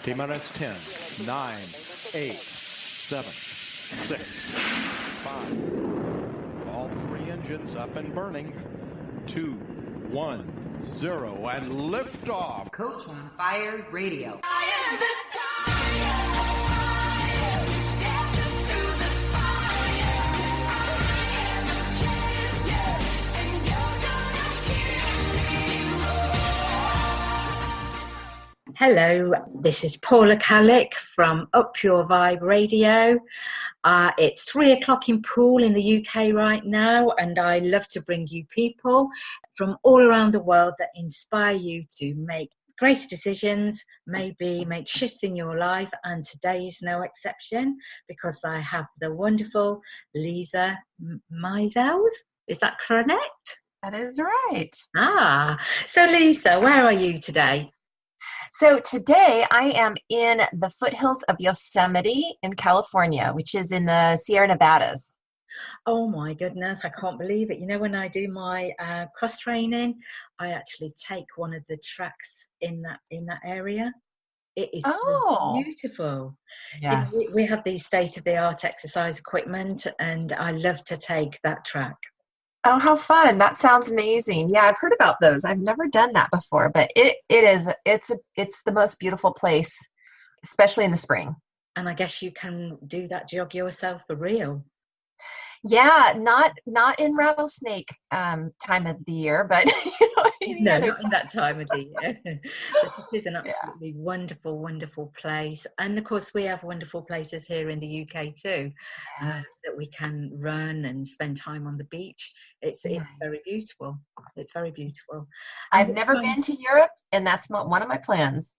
T-minus 10, 9, 8, 7, 6, 5. All three engines up and burning. 2, 1, 0, and liftoff. Coach on Fire Radio. I am the Hello, this is Paola from Up Your Vibe Radio. It's 3 o'clock in Poole in the UK right now, and I love to bring you people from all around the world that inspire you to make great decisions, maybe make shifts in your life, and today is no exception because I have the wonderful Lisa Meisels. Is that correct? That is right. So Lisa, where are you today? So today I am in the foothills of Yosemite in California, which is in the Sierra Nevadas. Oh my goodness, I can't believe it. You know, when I do my cross training, I actually take one of the tracks in that area. It is so beautiful. Yes. You know, we have these state-of-the-art exercise equipment, and I love to take that track. Oh, how fun. That sounds amazing. Yeah, I've heard about those. I've never done that before, but it's the most beautiful place, especially in the spring. And I guess you can do that jog yourself for real. Yeah, not in rattlesnake time of the year, but no, not in that time of the year. But this is an absolutely wonderful, wonderful place, and of course we have wonderful places here in the UK too, that we can run and spend time on the beach. It's very beautiful. It's very beautiful. I've never been to Europe, and that's one of my plans.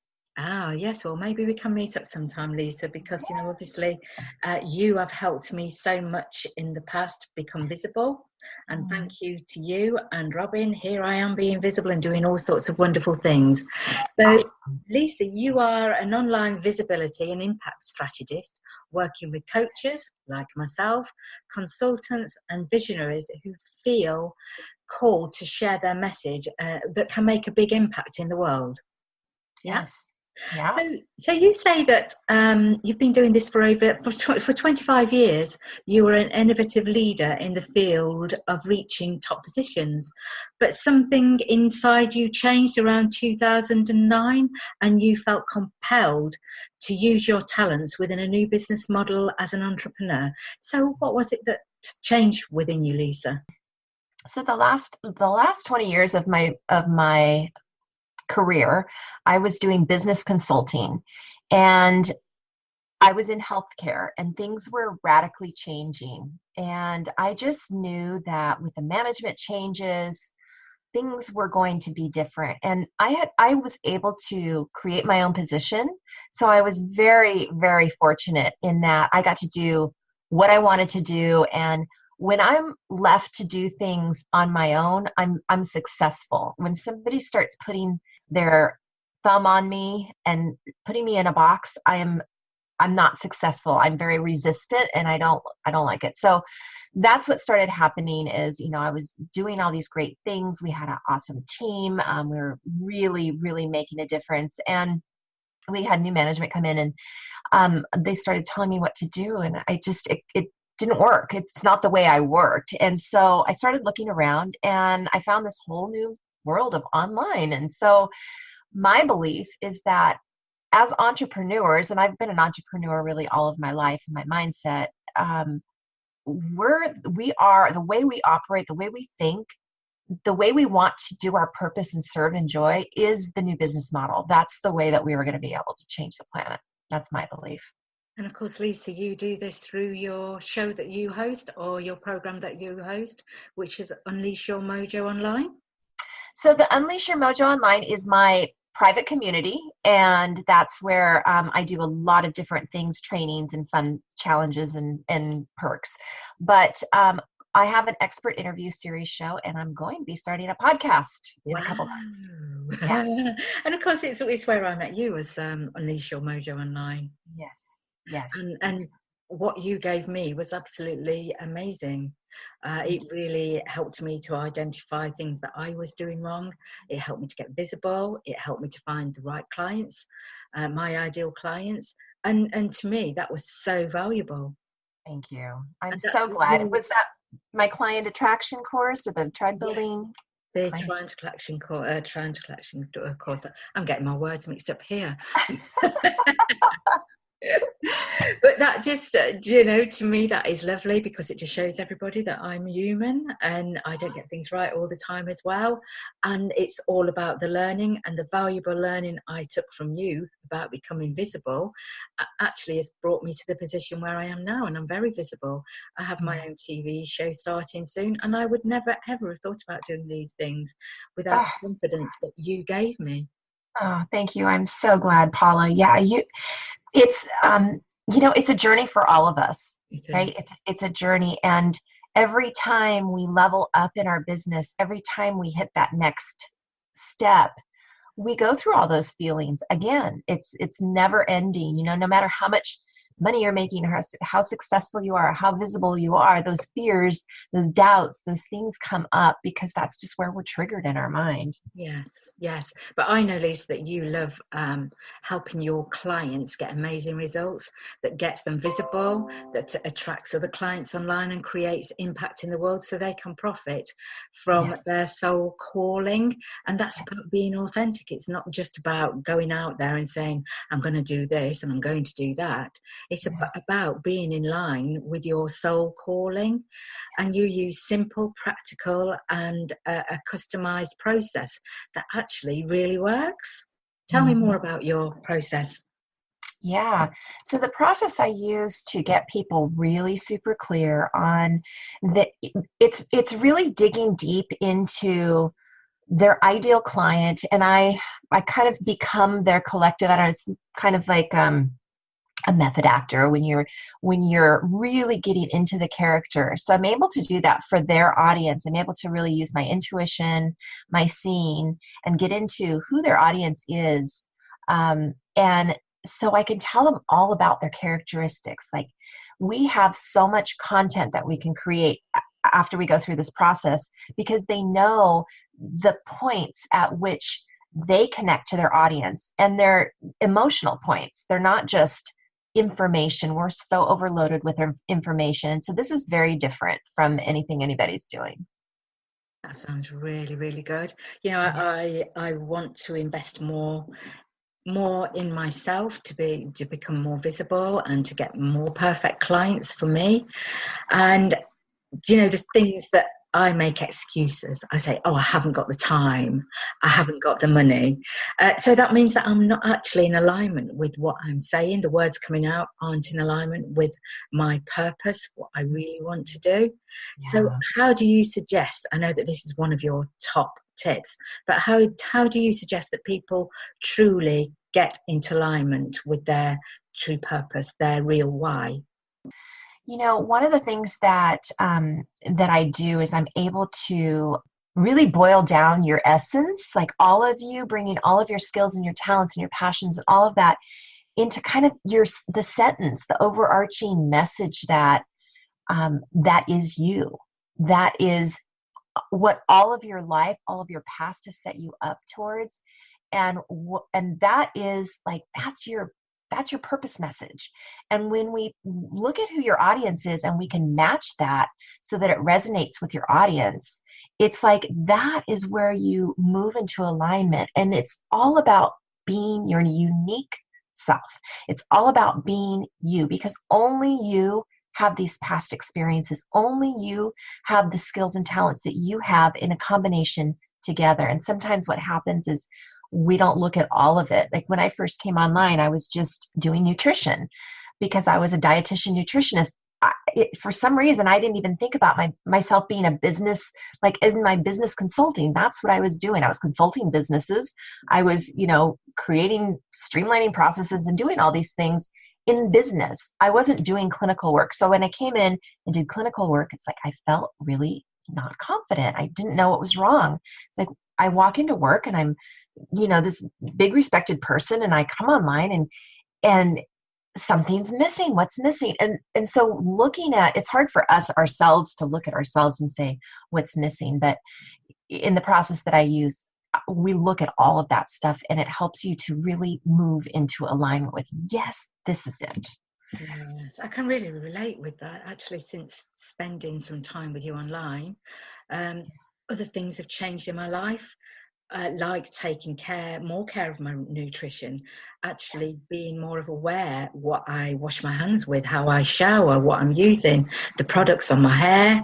Yes, well, maybe we can meet up sometime, Lisa, because, you know, obviously you have helped me so much in the past become visible. And thank you to you and Robin. Here I am being visible and doing all sorts of wonderful things. So, Lisa, you are an online visibility and impact strategist working with coaches like myself, consultants and visionaries who feel called to share their message that can make a big impact in the world. Yes. Yeah. So you say that you've been doing this for 25 years. You were an innovative leader in the field of reaching top positions, but something inside you changed around 2009, and you felt compelled to use your talents within a new business model as an entrepreneur. So what was it that changed within you, Lisa? So the last 20 years of my career, I was doing business consulting, and I was in healthcare, and things were radically changing. And I just knew that with the management changes, things were going to be different. And I was able to create my own position. So I was very, very fortunate in that I got to do what I wanted to do. And when I'm left to do things on my own, I'm successful. When somebody starts putting their thumb on me and putting me in a box, I'm not successful. I'm very resistant, and I don't like it. So that's what started happening is, you know, I was doing all these great things. We had an awesome team. We were really, really making a difference. And we had new management come in, and they started telling me what to do. And it didn't work. It's not the way I worked. And so I started looking around, and I found this whole new world of online. And so my belief is that as entrepreneurs, and I've been an entrepreneur really all of my life, and my mindset, we are the way we operate, the way we think, the way we want to do our purpose and serve and joy is the new business model. That's the way that we were going to be able to change the planet. That's my belief. And of course, Lisa, you do this through your show that you host, or your program that you host, which is Unleash Your Mojo Online. So the Unleash Your Mojo Online is my private community, and that's where I do a lot of different things, trainings and fun challenges and perks. But I have an expert interview series show, and I'm going to be starting a podcast in a couple months. Yeah. And of course, it's where I met you, was Unleash Your Mojo Online. Yes. And what you gave me was absolutely amazing. It really helped me to identify things that I was doing wrong. It helped me to get visible. It helped me to find the right clients, my ideal clients. And to me, that was so valuable. Thank you. I'm And so that's glad. really Was that my client attraction course or the tribe building? the client? triangle collection course. I'm getting my words mixed up here. But that just, to me, that is lovely, because it just shows everybody that I'm human and I don't get things right all the time as well. And it's all about the learning, and the valuable learning I took from you about becoming visible actually has brought me to the position where I am now, and I'm very visible. I have my own TV show starting soon, and I would never ever have thought about doing these things without the confidence that you gave me. Oh, thank you. I'm so glad, Paula. Yeah, it's it's a journey for all of us, right? It's a journey, and every time we level up in our business, every time we hit that next step, we go through all those feelings again. It's never ending. No matter how much money you're making, or how successful you are, how visible you are, those fears, those doubts, those things come up because that's just where we're triggered in our mind. Yes. But I know, Lisa, that you love helping your clients get amazing results, that gets them visible, that attracts other clients online and creates impact in the world so they can profit from their soul calling. And that's about being authentic. It's not just about going out there and saying, I'm going to do this and I'm going to do that. It's about being in line with your soul calling, and you use simple, practical, and a customized process that actually really works. Tell me more about your process. Yeah. So the process I use to get people really super clear on that, it's really digging deep into their ideal client, and I kind of become their collective. I don't know, it's kind of like a method actor when you're really getting into the character. So I'm able to do that for their audience. I'm able to really use my intuition, my seeing, and get into who their audience is. And so I can tell them all about their characteristics. Like, we have so much content that we can create after we go through this process, because they know the points at which they connect to their audience, and their emotional points. They're not just information. We're so overloaded with information. And so this is very different from anything anybody's doing. That sounds really, really good. I want to invest more in myself to become more visible and to get more perfect clients for me. And the things that I make excuses. I say, I haven't got the time. I haven't got the money. So that means that I'm not actually in alignment with what I'm saying. The words coming out aren't in alignment with my purpose, what I really want to do. Yeah. So how do you suggest, I know that this is one of your top tips, but how do you suggest that people truly get into alignment with their true purpose, their real why? One of the things that I do is I'm able to really boil down your essence, like all of you, bringing all of your skills and your talents and your passions and all of that into kind of the sentence, the overarching message that that is you. That is what all of your life, all of your past has set you up towards, and that is like that's your purpose message. And when we look at who your audience is and we can match that so that it resonates with your audience, it's like that is where you move into alignment. And it's all about being your unique self. It's all about being you, because only you have these past experiences. Only you have the skills and talents that you have in a combination together. And sometimes what happens is we don't look at all of it. Like when I first came online, I was just doing nutrition because I was a dietitian nutritionist. For some reason, I didn't even think about myself being a business, like in my business consulting. That's what I was doing. I was consulting businesses. I was, creating, streamlining processes and doing all these things in business. I wasn't doing clinical work. So when I came in and did clinical work, it's like I felt really not confident. I didn't know what was wrong. It's like I walk into work and I'm this big respected person, and I come online and something's missing. What's missing? And so looking at, it's hard for us ourselves to look at ourselves and say what's missing, but in the process that I use, we look at all of that stuff, and it helps you to really move into alignment with, yes, this is it. Yes, I can really relate with that. Actually, since spending some time with you online, other things have changed in my life. Like taking more care of my nutrition, actually being more of aware what I wash my hands with, how I shower, what I'm using, the products on my hair,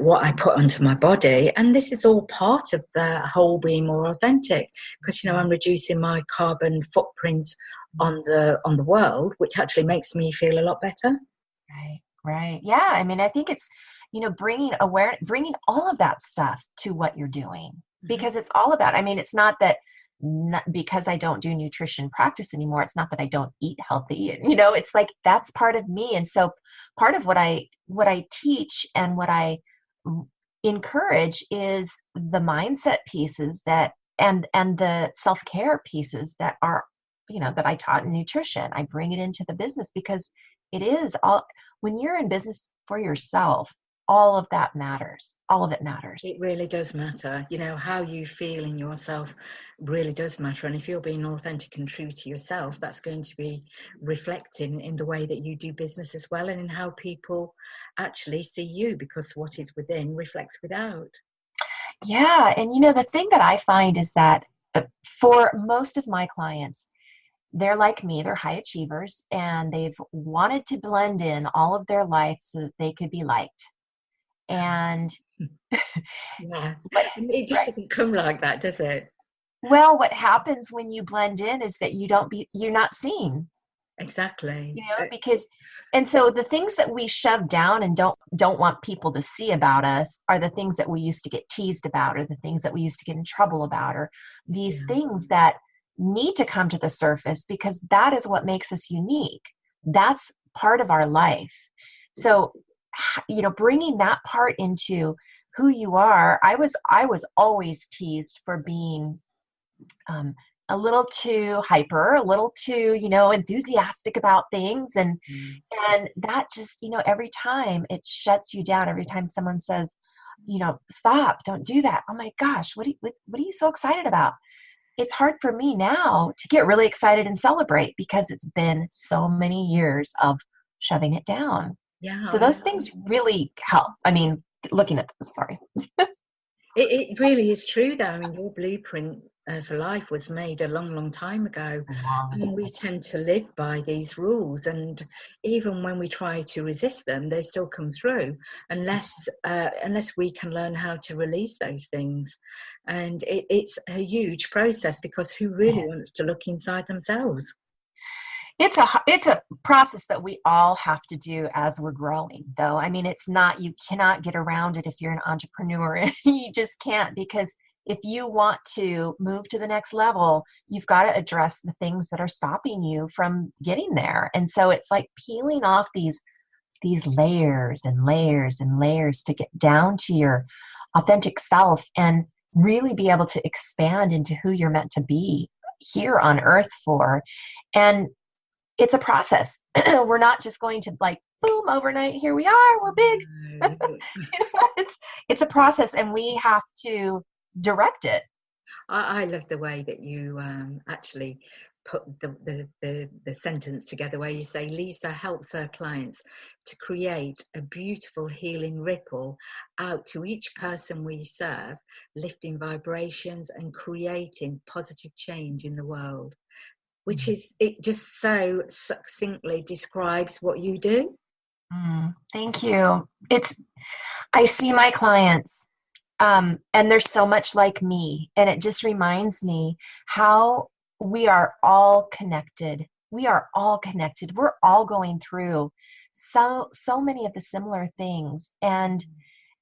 what I put onto my body. And this is all part of the whole being more authentic, because, I'm reducing my carbon footprint on the world, which actually makes me feel a lot better. Right. Yeah. I mean, I think it's, bringing all of that stuff to what you're doing. Because it's all about, I mean, it's not that because I don't do nutrition practice anymore, it's not that I don't eat healthy, it's like, that's part of me. And so part of what I teach and what I encourage is the mindset pieces and the self-care pieces that are, that I taught in nutrition. I bring it into the business because it is all, when you're in business for yourself, all of that matters. All of it matters. It really does matter. How you feel in yourself really does matter. And if you're being authentic and true to yourself, that's going to be reflecting in the way that you do business as well, and in how people actually see you, because what is within reflects without. Yeah. And, the thing that I find is that for most of my clients, they're like me, they're high achievers, and they've wanted to blend in all of their life so that they could be liked. And yeah, it just doesn't come like that, does it? Well, what happens when you blend in is that you're not seen. Exactly. And so the things that we shove down and don't want people to see about us are the things that we used to get teased about, or the things that we used to get in trouble about, or these things that need to come to the surface, because that is what makes us unique. That's part of our life. So, bringing that part into who you are. I was always teased for being a little too hyper, a little too, enthusiastic about things. And that just, every time it shuts you down. Every time someone says, stop, don't do that. Oh my gosh, what are you so excited about? It's hard for me now to get really excited and celebrate, because it's been so many years of shoving it down. Yeah. So those things really help. I mean, looking at this, sorry. It really is true, though. I mean, your blueprint for life was made a long, long time ago. And we tend to live by these rules. And even when we try to resist them, they still come through, unless we can learn how to release those things. And it's a huge process, because who really wants to look inside themselves? It's a process that we all have to do as we're growing, though. I mean, you cannot get around it if you're an entrepreneur. You just can't, because if you want to move to the next level, you've got to address the things that are stopping you from getting there. And so it's like peeling off these layers and layers and layers to get down to your authentic self and really be able to expand into who you're meant to be here on earth for. And it's a process. We're not just going to boom, overnight, here we are, we're big. It's a process, and we have to direct it. I love the way that you actually put the sentence together, where you say Lisa helps her clients to create a beautiful healing ripple out to each person we serve, lifting vibrations and creating positive change in the world. Which is, it just so succinctly describes what you do. Thank you. I see my clients, and they're so much like me, and it just reminds me how we are all connected. We are all connected. We're all going through so many of the similar things. And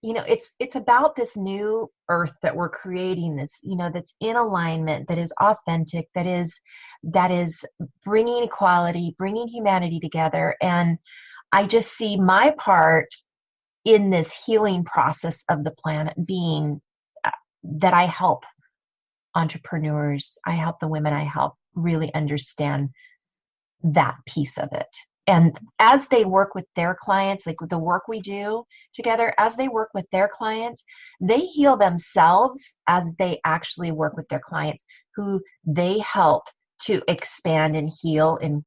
it's about this new earth that we're creating, this, that's in alignment, that is authentic, that is bringing equality, bringing humanity together. And I just see my part in this healing process of the planet being that I help entrepreneurs, I help the women I help really understand that piece of it. And as they work with their clients, like with the work we do together, as they work with their clients, they heal themselves as they actually work with their clients, who they help to expand and heal in